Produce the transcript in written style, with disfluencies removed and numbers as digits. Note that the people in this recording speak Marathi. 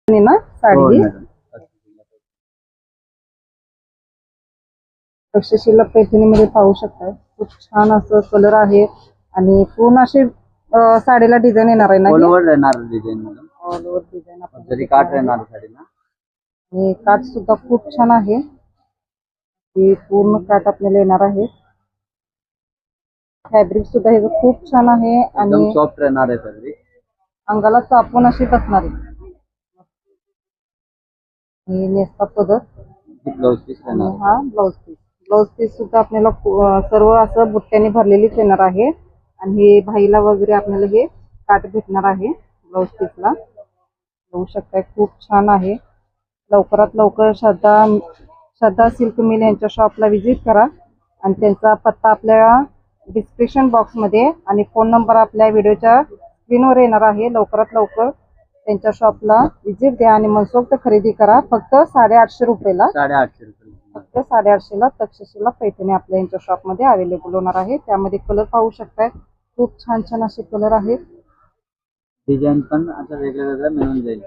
आणि ना साडी हो ही मॅडम. तक्षशिला पैठणीमध्ये पाहू शकताय. खूप छान असं कलर आहे आणि पूर्ण अशी साडीला डिझाईन येणार आहे ना ऑल ही ओव्हर रहणार design madam. All over design आपल्याला जरी भेटणार काट आहे. रहणार साडीला. आणि काठ सुद्धा खूप छान आहे. ही पूर्ण काठ आपल्याला येणार आहे. फॅब्रिक सुद्धा हे खूप छान आहे एकदम आणि सॉफ्ट रहणार आहे फॅब्रिक. अंगाला चापून अशी बसणार आहे. ही नेसता पदर ब्लाउज पीस आणि रहणार हा ब्लाउज पीस. ब्लाउज पीस सुद्धा आपल्याला सर्व असं बुट्ट्याने भरलेलीच येणार आहे आणि हे भाईला वगैरे आपल्याला हे काठ भेटणार आहे ब्लाउज पीसला. बघू शकताय खूप छान आहे. लवकरात लवकर श्रद्धा सिल्क मिल यांच्या शॉपला व्हिजिट करा आणि त्यांचा पत्ता आपल्या डिस्क्रिप्शन बॉक्समध्ये आणि फोन नंबर आपल्या व्हिडिओच्या स्क्रीनवर येणार आहे. लवकरात लवकर त्यांच्या शॉपला व्हिजिट द्या आणि मनसोक्त खरेदी करा. फक्त 850 रुपयाला 850 रुपये. फक्त 850 ला तक्षशिला पैठणी आपल्या यांच्या शॉपमध्ये अवेलेबल होणार आहे. त्यामध्ये कलर पाहू शकताय. खूप छान छान असे कलर आहेत. डिझाईन पण असं वेगळं वेगळं मिळून जाईल.